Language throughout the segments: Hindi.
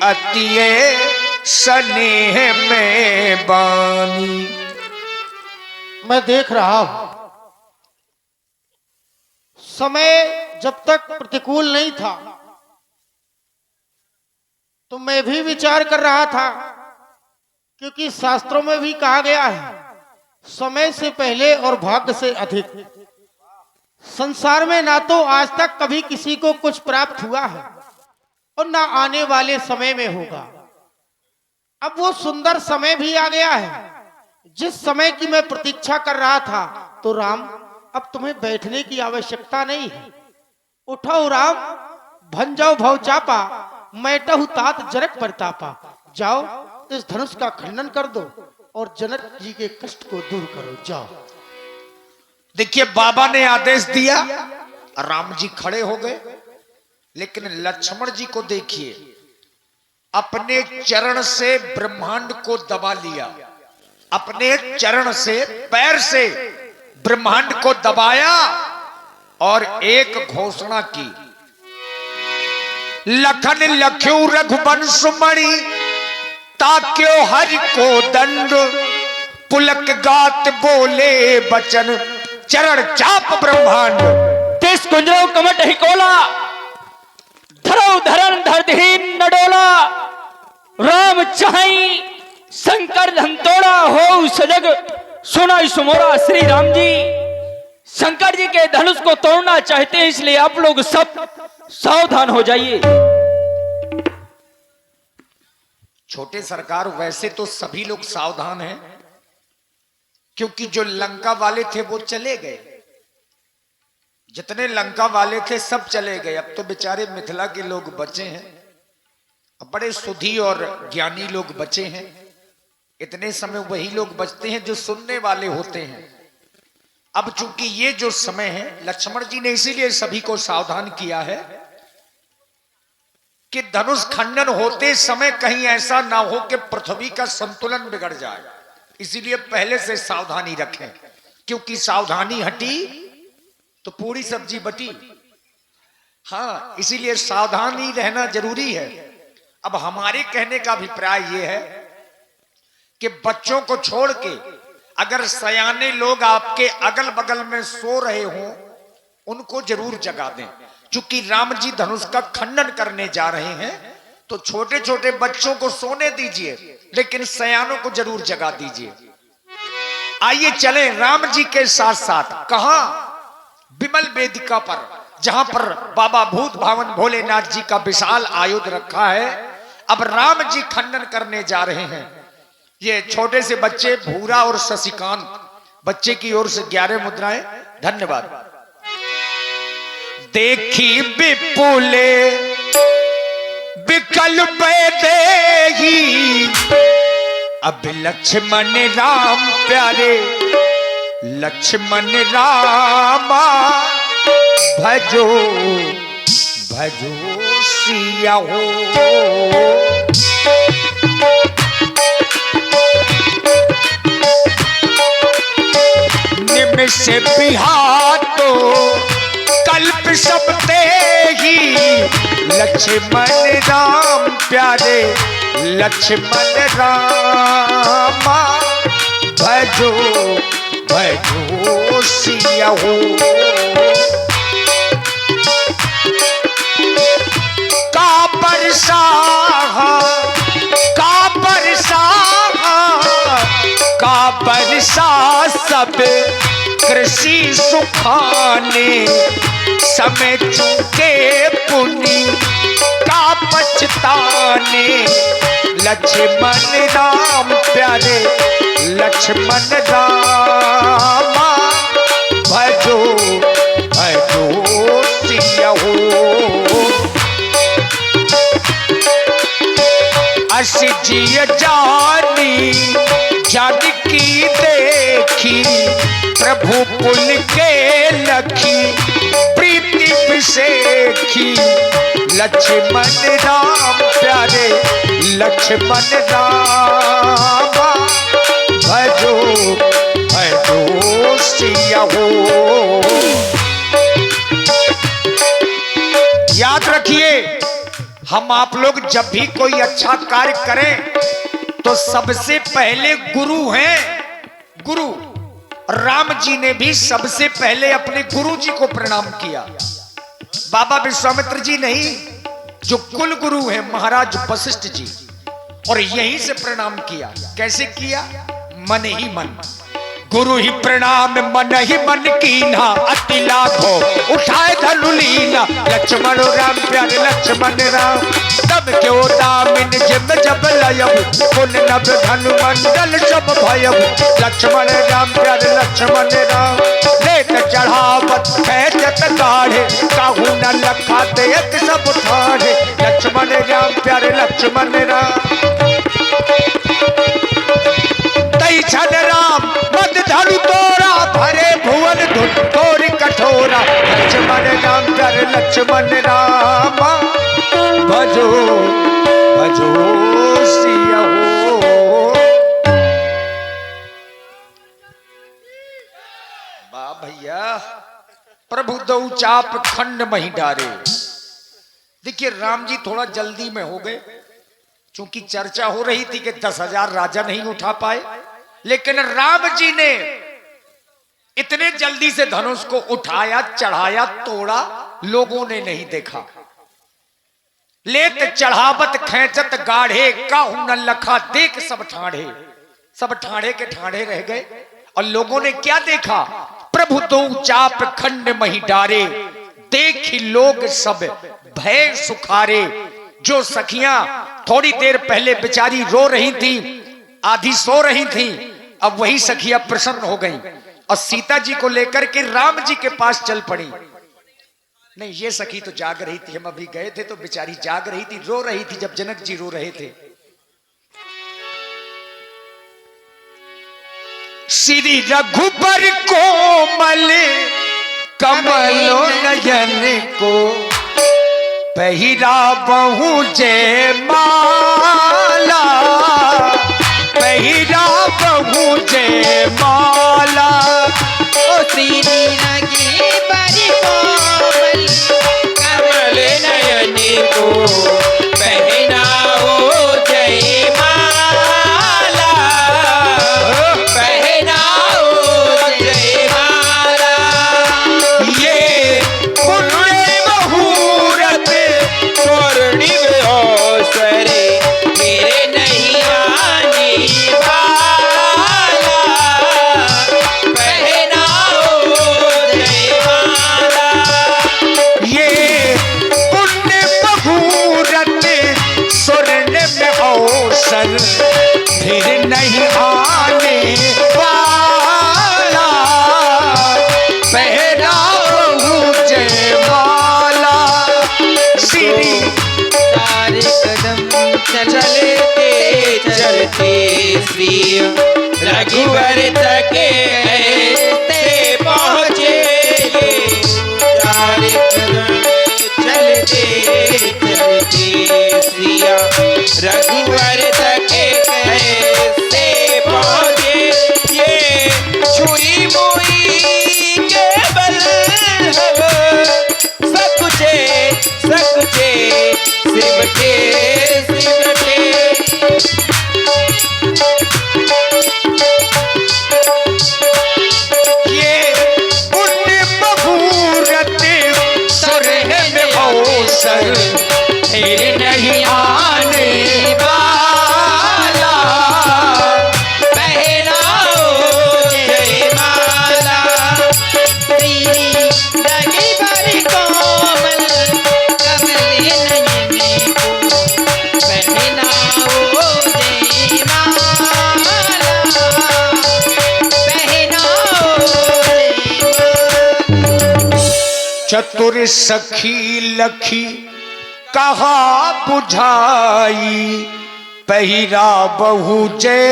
अतिये स्नेह में बानी। मैं देख रहा हूं समय जब तक प्रतिकूल नहीं था तो मैं भी विचार कर रहा था, क्योंकि शास्त्रों में भी कहा गया है समय से पहले और भाग्य से अधिक। संसार में ना तो आज तक कभी किसी को कुछ प्राप्त हुआ है और ना आने वाले समय में होगा। अब वो सुंदर समय भी आ गया है जिस समय की मैं प्रतीक्षा कर रहा था। तो राम, अब तुम्हें बैठने की आवश्यकता नहीं है। उठो राम, भन जाओ भव चापा, मैटहु तात जनक परतापा। जाओ इस धनुष का खंडन कर दो और जनक जी के कष्ट को दूर करो। जाओ। देखिए, बाबा ने आदेश दिया, राम जी खड़े हो गए, लेकिन लक्ष्मण जी को देखिए, अपने चरण से ब्रह्मांड को दबा लिया, अपने चरण से, पैर से ब्रह्मांड को दबाया और एक घोषणा की, लखन लख्यू रघुवंश मणि ताक्यो हरि को दंड, पुलक गात बोले बचन चरण चाप ब्रह्मांड। तिस कुंजरो कमट ही कोला, धरो धरण धरधीन न डोला, राम चाहि शंकर धन तोड़ा, हो सजग सुनाई सुमोरा। श्री राम जी शंकर जी के धनुष को तोड़ना चाहते हैं, इसलिए आप लोग सब सावधान हो जाइए। छोटे सरकार, वैसे तो सभी लोग सावधान हैं, क्योंकि जो लंका वाले थे वो चले गए, जितने लंका वाले थे सब चले गए। अब तो बेचारे मिथिला के लोग बचे हैं, बड़े सुधी और ज्ञानी लोग बचे हैं। इतने समय वही लोग बचते हैं जो सुनने वाले होते हैं। अब चूंकि ये जो समय है, लक्ष्मण जी ने इसीलिए सभी को सावधान किया है कि धनुष खंडन होते समय कहीं ऐसा ना हो कि पृथ्वी का संतुलन बिगड़ जाए, इसीलिए पहले से सावधानी रखें, क्योंकि सावधानी हटी तो पूरी सब्जी बटी। हाँ, इसीलिए सावधानी रहना जरूरी है। अब हमारे कहने का अभिप्राय यह है कि बच्चों को छोड़ के अगर सयाने लोग आपके अगल बगल में सो रहे हों, उनको जरूर जगा दें। चूंकि राम जी धनुष का खंडन करने जा रहे हैं, तो छोटे छोटे बच्चों को सोने दीजिए, लेकिन सयानों को जरूर जगा दीजिए। आइए चलें राम जी के साथ साथ। कहां? विमल वेदिका पर, जहां पर बाबा भूत भावन भोलेनाथ जी का विशाल आयुध रखा है। अब राम जी खंडन करने जा रहे हैं। ये छोटे से बच्चे भूरा और शशिकांत, बच्चे की ओर से 11 मुद्राएं। धन्यवाद। देखी विपुले विकल देही, अब लक्ष्मण राम प्यारे, लक्ष्मण रामा भजो भजो सिया हो। निमिष बिहातो कल्प सब तेहि, लक्ष्मण राम प्यारे, लक्ष्मण रामा भजो भजो सिया हो। का बरसा, का बरसा, का बरसा सब कृषि सुखाने, समय चुके पुनि का पछताने, लक्ष्मण राम प्यारे, लक्ष्मण रामा भजो भजो सिया हो। अस जिय जानी जानकी देखी, प्रभु पुल के लखी प्रीति विसेखी, लक्ष्मण राम प्यारे, लक्ष्मण रामा भजो भजो सिया हो। याद रखिए, हम आप लोग जब भी कोई अच्छा कार्य करें तो सबसे पहले गुरु हैं। गुरु राम जी ने भी सबसे पहले अपने गुरु जी को प्रणाम किया। बाबा विश्वामित्र जी नहीं, जो कुल गुरु हैं महाराज वशिष्ठ जी, और यहीं से प्रणाम किया। कैसे किया? मन ही मन। गुरु ही प्रणाम मन ही मन कीना, अति लाभो उठाए धनुलीना। लक्ष्मण राम प्यारे लक्ष्मण राम, तब क्यों दामिन जिम जब लयब, कुल नभ धनु मंडल सब भयब। लक्ष्मण राम प्यारे लक्ष्मण राम, लेत चढ़ावत खेचत गाढ़े, काहू न लखा देत सब ठाढ़े। लक्ष्मण राम प्यारे लक्ष्मण राम, तई छन राम मद धनु तोरा, भरे भुवन धुन तोरी कठोरा। लक्ष्मण राम प्यारे लक्ष्मण राम, भजो भजो सिया हो। वाह भैया, प्रभु दो चाप खंड मही डारे। देखिए राम जी थोड़ा जल्दी में हो गए, क्योंकि चर्चा हो रही थी कि 10,000 राजा नहीं उठा पाए, लेकिन राम जी ने इतने जल्दी से धनुष को उठाया, चढ़ाया, तोड़ा, लोगों ने नहीं देखा। लेत चढ़ावत खेचत गाढ़े, काहू न लखा देख सब ठाढ़े। सब ठाढ़े के ठाढ़े रह गए, और लोगों ने क्या देखा? प्रभु दो चाप खंड मही डारे, देखी लोग सब भय सुखारे। जो सखियां थोड़ी देर पहले बेचारी रो रही थी, आधी सो रही थी, अब वही सखियां प्रसन्न हो गईं और सीता जी को लेकर के राम जी के पास चल पड़ी। नहीं, ये सखी तो जाग रही थी, हम अभी गए थे तो बेचारी जाग रही थी, रो रही थी जब जनक जी रो रहे थे। श्री रघुबर कोमल कमलो नयन को, पहिरा बहु जय माला, पहिरा बहु जय माला। ओ श्री रघुबर कोमल कमल नयन को, पहनाओ जय माला, पहनाओ जय माला। ये पुण्य मुहूर्त स्वर्णिम अवसरे, मेरे नहीं आने वाला, पहनाओ जय माला। ये पुण्य मुहूर्त स्वर्ण में अवसर, फिर नहीं आने वाला, पहनाओ जय माला। श्री तारे कदम चलते चलते, श्री रघुवर तक कैसे पहुँचे। तारे कदम चलते चलते, श्री रघुवर तक कैसे पहुँचे। ये छुई मुई केवल सकुचे सकुचे, सिमटे सिमटे। ये पुण्य मुहूर्त स्वर्ण में अवसर, फिर नहीं आने वाला, पहनाओ जय माला। श्री रघुबर कोमल कमल नयन को, पहनाओ जय माला, पहनाओ जय माला। चतुर सखी लखी कहा बुझाई, पहिरा बहु जय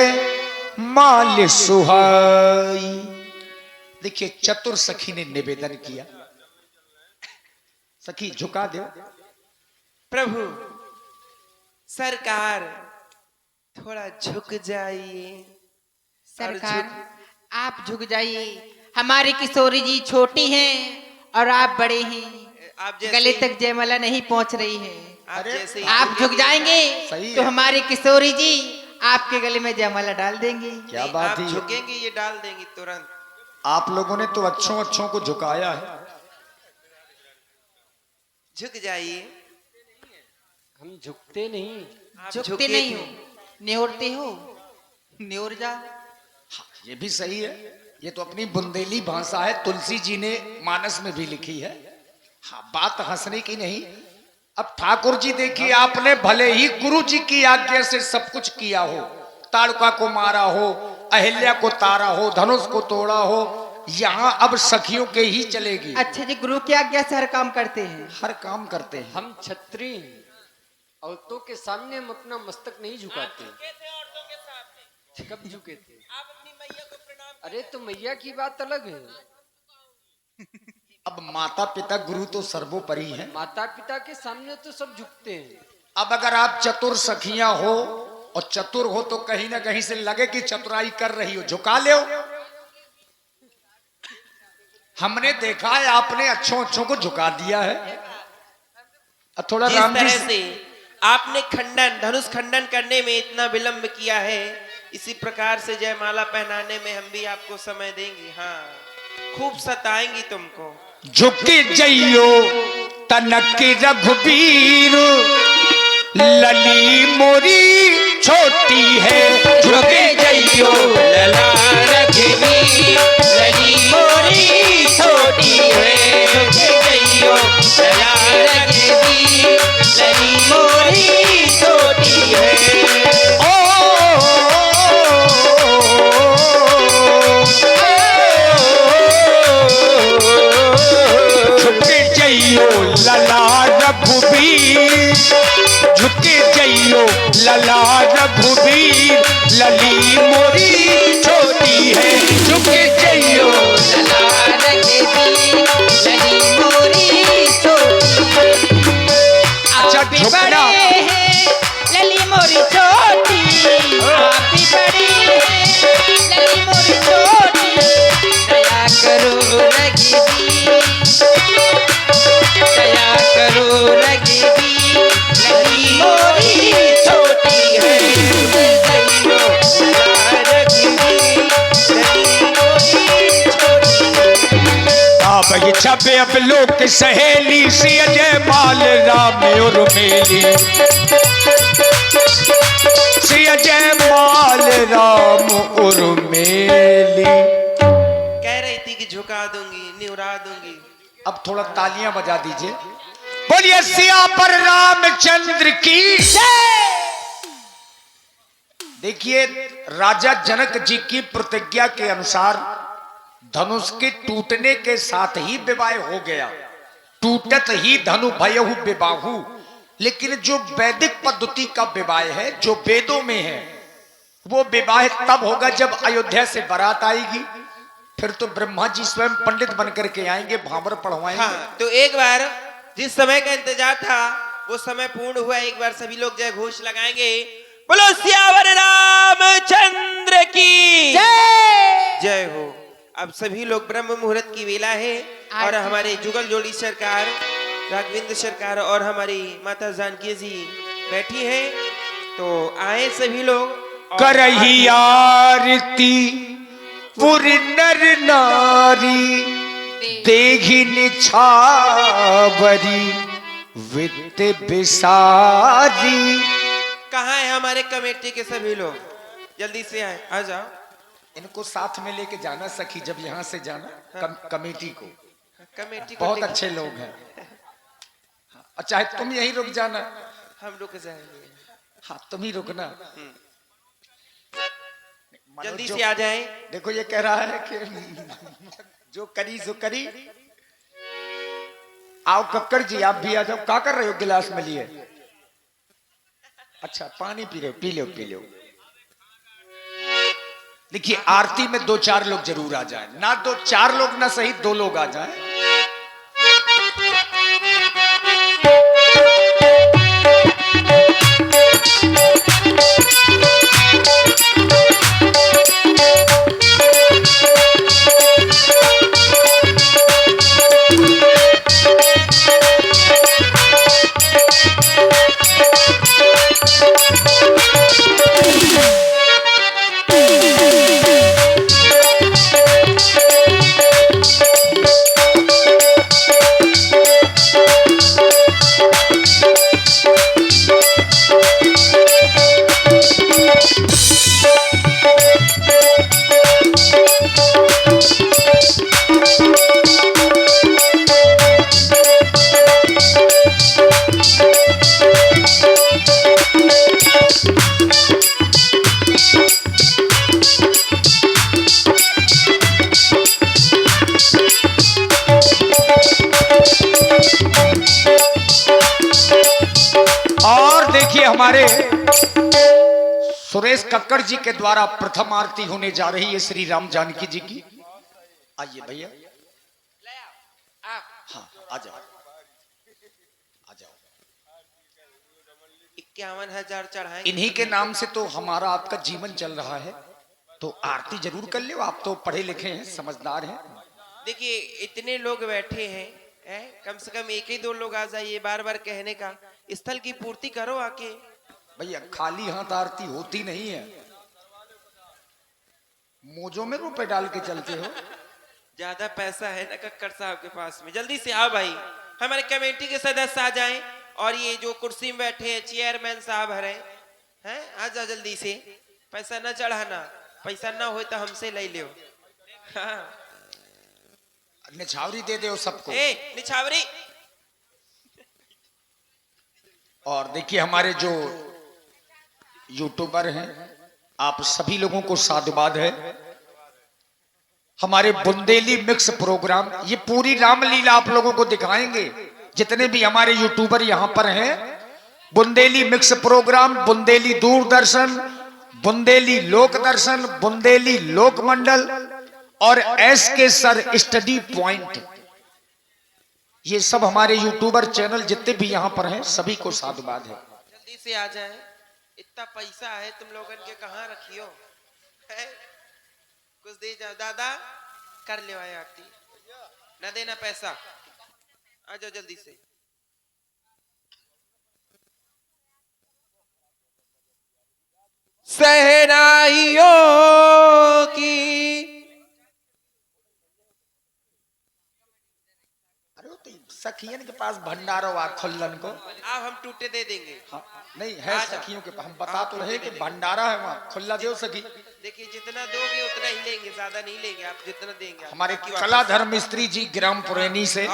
माल सुहाई। देखिए चतुर सखी ने निवेदन किया, सखी झुका दो। प्रभु सरकार थोड़ा झुक जाइए। सरकार आप झुक जाइए, हमारे किशोरी जी छोटी हैं और आप बड़े हैं, आप जैसे गले तक जयमाला नहीं पहुंच रही है। आप अरे, जैसे ही आप झुक जाएंगे सही तो है। हमारी किशोरी जी आपके गले में जयमाला डाल देंगी। क्या नहीं, बात आप है। झुकेंगे ये डाल देंगी तुरंत। आप लोगों ने तो अच्छों अच्छों को झुकाया है। झुक जाइए। हम झुकते नहीं। आप झुकते झुके नहीं थे। हो, निहोरते हो, निहोर जा। ये भी सही है। ये तो अपनी बुंदेली भाषा है, तुलसी जी ने मानस में भी लिखी है। हाँ, बात हंसने की नहीं। अब ठाकुर जी देखिए, आपने भले ही गुरु जी की आज्ञा से सब कुछ किया हो, ताड़का को मारा हो, अहिल्या को तारा हो, धनुष को तोड़ा हो, यहाँ अब सखियों के ही चलेगी। अच्छा जी, गुरु की आज्ञा से हर काम करते हैं। हर काम करते हैं। हम क्षत्रिय हैं। औरतों के सामने हम अपना मस्तक नहीं झुकाते। कब झुके थे? अरे तो मैया की बात अलग है। अब माता पिता गुरु तो सर्वोपरि है। माता पिता के सामने तो सब झुकते हैं। अब अगर आप चतुर सखियां हो और चतुर हो तो कहीं ना कहीं से लगे कि चतुराई कर रही हो, झुका ले। हमने देखा है आपने अच्छों अच्छों को झुका दिया है। अब थोड़ा जिस राम जी तरह से आपने खंडन धनुष खंडन करने में इतना विलंब किया है, इसी प्रकार से जयमाला पहनाने में हम भी आपको समय देंगे। हाँ, खूब सताएंगी तुमको। झुकी जइयो तनक रघुबीर, लली मोरी छोटी है। झुके जइयो लला रघुवीर, लली मोरी छोटी है। झुके जइयो लला रघुवीर, लली मोरी छोटी है। झुके जइयो लला रघुबीर, झुके जइयो लला रघुबीर, लली मोरी छोटी है। झुके जइयो लला रघुवीर, लली मोरी छोटी। अच्छा, आप भी झुकना। बड़े हैं, लली मोरी छोटी। आप भी बड़े हैं, लली मोरी छोटी। दया करो रघुवीर, दया करो रघुवीर, लली मोरी छोटी है। दया लला रघुवीर, लली मोरी छोटी है। अब ये छपे अब लोक सहेली सी अजय माल राम और मेली, सी अजय माल राम और मेली। कह रही थी कि झुका दूंगी, निउरा दूंगी। अब थोड़ा तालियां बजा दीजिए। बोलिए सिया पर रामचंद्र की जय। देखिए, राजा जनक जी की प्रतिज्ञा के अनुसार धनुष के टूटने के साथ ही विवाह हो गया। टूटत ही धनु भयहु विवाहु। लेकिन जो वैदिक पद्धति का विवाह है, जो वेदों में है, वो विवाह तब होगा जब अयोध्या से बारात आएगी। फिर तो ब्रह्मा जी स्वयं पंडित बनकर के आएंगे, भावर पढ़वाएंगे। हाँ, तो एक बार जिस समय का इंतजार था वो समय पूर्ण हुआ। एक बार सभी लोग जय घोष लगाएंगे। बोलो सियावर रामचंद्र की जय हो। अब सभी लोग ब्रह्म मुहूर्त की वेला है और हमारे जुगल जोड़ी सरकार, राघवेंद्र सरकार और हमारी माता जानकी जी बैठी हैं। तो आए सभी लोग और करही आरती पुर नर नारी, देहि निछावरी वित्त बिसारी। कहाँ है हमारे कमेटी के सभी लोग? जल्दी से आए, आ जाओ। इनको साथ में लेके जाना सखी, जब यहाँ से जाना कमेटी को। कमेटी को बहुत लेके- अच्छे लोग हैं। अच्छा है, तुम यहीं रुक जाना। हम रुक जाएंगे। हाँ, तुम ही रुकना। मनोज जल्दी जो- से आ जाए। देखो ये कह रहा है कि जो करी सो करी। आओ कक्कड़ जी, आप भी आ जाओ। क्या कर रहे हो गिलास में लिए? अच्छा, पानी पी रहे हो? P low P low. देखिए, आरती में 2-4 लोग जरूर आ जाएं। ना 2-4 लोग ना सही, 2 लोग आ जाएं। और देखिए हमारे सुरेश कक्कड़ जी के द्वारा प्रथम आरती होने जा रही है श्री राम जानकी जी की। आइए भैया, हाँ आ जाओ आ जाओ। 51,000 चढ़ाएंगे। इन्हीं के नाम से तो हमारा आपका जीवन चल रहा है, तो आरती जरूर कर लो। आप तो पढ़े लिखे हैं, समझदार हैं। देखिए इतने लोग बैठे हैं, कम से कम एक ही दो लोग आ जाइए। बार बार कहने का स्थल की पूर्ति करो आके। भैया खाली हाथ आरती होती नहीं है, मोजों में रुपए डाल के चलते हो। ज्यादा पैसा है ना कक्कड़ साहब के पास में। जल्दी से आओ भाई, हमारे कमेटी के सदस्य आ जाएं, और ये जो कुर्सी में बैठे हैं चेयरमैन साहब हैं, आ जाओ जल्दी से। पैसा न चढ़ाना, पैसा ना हो तो हमसे ले लियो। हाँ। निछावरी दे दो सबको। निछावरी। और देखिए हमारे जो यूट्यूबर हैं, आप सभी लोगों को साधुवाद है। हमारे बुंदेली मिक्स प्रोग्राम, ये पूरी रामलीला आप लोगों को दिखाएंगे। जितने भी हमारे यूट्यूबर यहाँ पर हैं, बुंदेली मिक्स प्रोग्राम, बुंदेली दूरदर्शन, बुंदेली लोक दर्शन, बुंदेली लोक मंडल और एस के सर स्टडी पॉइंट, ये सब हमारे यूट्यूबर चैनल जितने भी यहाँ पर हैं सभी को साधुवाद है। जल्दी से आ जाए। इतना पैसा है तुम लोगन के, कहाँ रखियो है? कुछ दे जाओ दादा, कर ले आए आरती। न देना पैसा, आ जाओ जल्दी से। सहनाइयों की सखियन के पास भंडारो आ खुल्लन को। आप हम टूटे दे देंगे। हाँ, नहीं है सखियों के पास, हम बता तो रहे कि भंडारा है वहाँ, खुल्ला दो सखी। देखिए जितना दोगे उतना ही लेंगे, ज्यादा नहीं लेंगे। आप जितना देंगे। हमारे कलाधर मिस्त्री जी ग्राम पुरैनी से।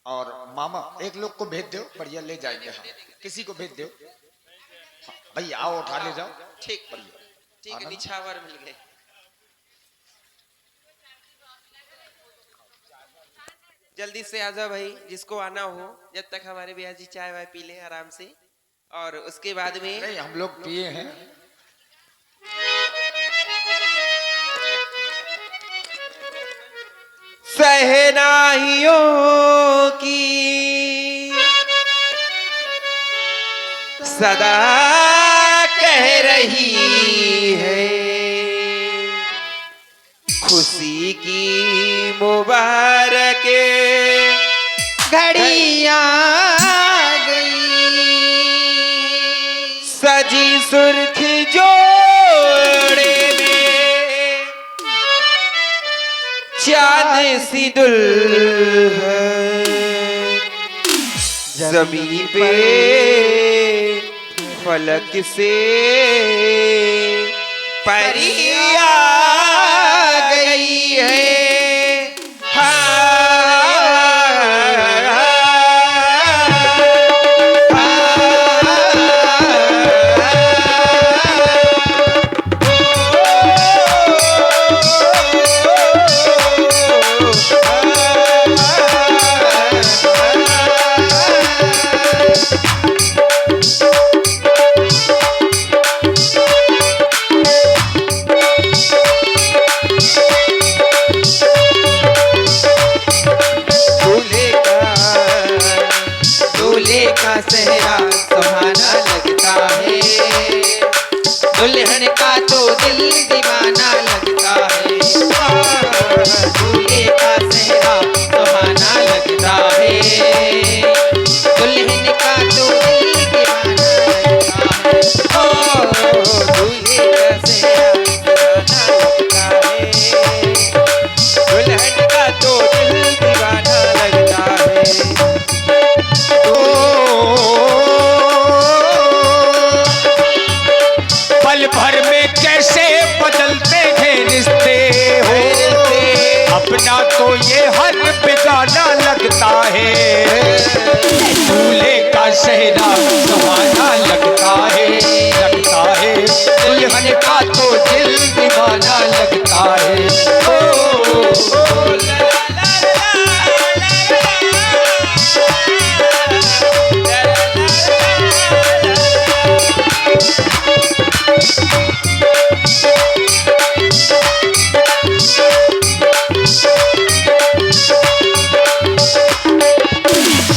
और मामा एक लोग को भेज दो, बढ़िया ले जाएंगे। हाँ, किसी को भेज दो। हाँ, भैया आओ उठा ले जाओ। ठीक बढ़िया, ठीक है। निछावर मिल गए। जल्दी से आ जाओ भाई, जिसको आना हो। जब तक हमारे भैया जी चाय वाय पी ले आराम से, और उसके बाद में नहीं हम लोग पिए हैं। सहनाइयों की सदा कह रही है, खुशी की मुबारक घड़ियां गई, सजी सुर्ख जोड़े में चांद सी दुल्हन, जमीन पे फलक से परिया गई है। सुहाना लगता है, दूल्हे का सेहरा सुहाना लगता है, दुल्हन का तो दिल दीवाना लगता है, दूल्हे का सेहरा सुहाना लगता है, दुल्हन का तो दिल दीवाना लगता है। पल भर में कैसे बदलते हैं रिश्ते हो, अपना तो ये हर बेगाना लगता है, दूल्हे का सेहरा सुहाना लगता है, दुल्हन का तो दिल दीवाना लगता है।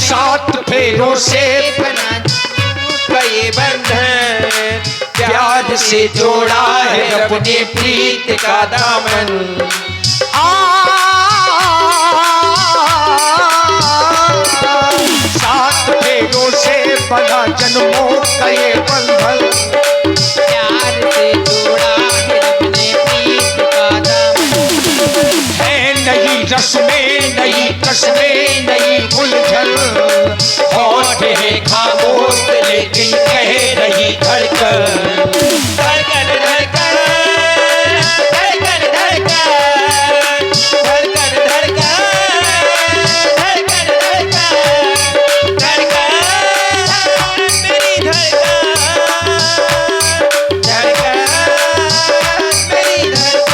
सात फेरों से बना का ये बंधन प्यार से जोड़ा है अपने प्रीत का दामन। सात फेरों से बना जन्मों का ये बंधन, प्यार से जोड़ा है अपने प्रीत का दामन, है नई रस्में नई कस्में नई उलझन, होठ है खामोश लेकिन कह रही धड़कन, धड़कन धड़कन धड़कन धड़कन धड़कन धड़कन धड़कन धड़कन धड़कन मेरी धड़कन धड़कन मेरी धड़कन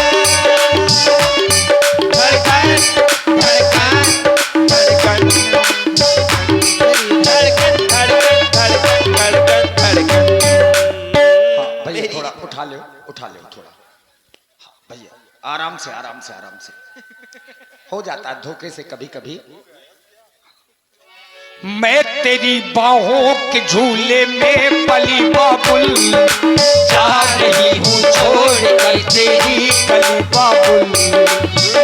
धड़कन धड़कन धड़कन धड़कन धड़कन धड़कन। भैया थोड़ा उठा ले थोड़ा। हाँ, भैया आराम से हो जाता है धोखे से कभी कभी। मैं तेरी बाहों के झूले में पली बाबुल, जा रही हूँ छोड़ कर तेरी कली बाबुल,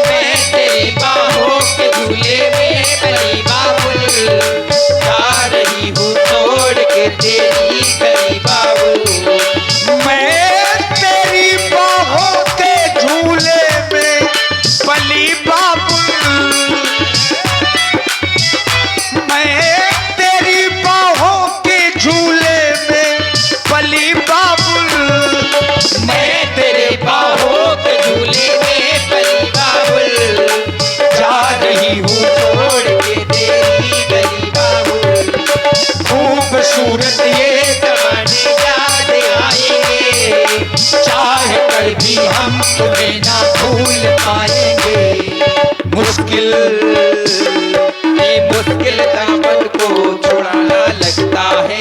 मैं तेरी बाहों के झूले में पली बाबुल, जा रही हूँ छोड़ के तेरी गली बाबुल, मैं तेरी बाहों के झूले में पली बाबुल, मैं तेरी बाहों के झूले में पली बाबुल, मैं तेरे बाहों के झूले में पली बाबुल, जा रही हूँ छोड़ के तेरी गली बाबुल, खूबसूरत ये जमाने याद आएंगे, चाह कर भी हम तुम्हें ना भूल पाएंगे, मुश्किल ये मुश्किल दामन को छुड़ाना लगता है,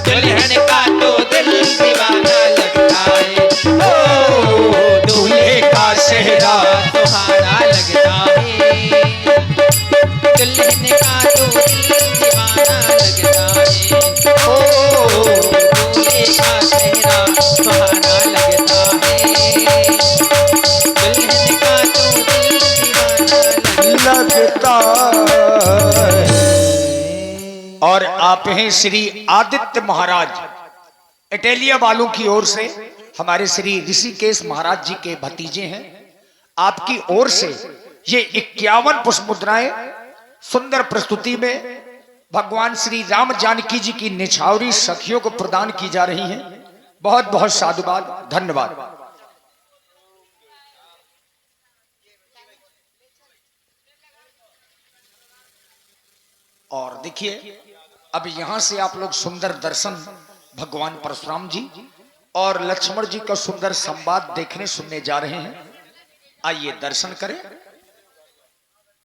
दुल्हन का तो दिल दीवाना लगता है, ओ दूल्हे का सेहरा सुहाना लगता है, दुल्हन का तो दिल दीवाना लगता है, ओ दूल्हे का सेहरा सुहाना लगता है, दुल्हन का तो दिल दीवाना लगता है। और आप हैं श्री आदित्य महाराज, इटालिया वालों की ओर से हमारे श्री ऋषिकेश महाराज जी के भतीजे हैं। आपकी ओर से ये 51 पुष्प मुद्राएं सुंदर प्रस्तुति में भगवान श्री राम जानकी जी की निछावरी सखियों को प्रदान की जा रही हैं। बहुत बहुत साधुवाद, धन्यवाद। और देखिए अब यहां से आप लोग सुंदर दर्शन भगवान परशुराम जी और लक्ष्मण जी का सुंदर संवाद देखने सुनने जा रहे हैं। आइए दर्शन करें।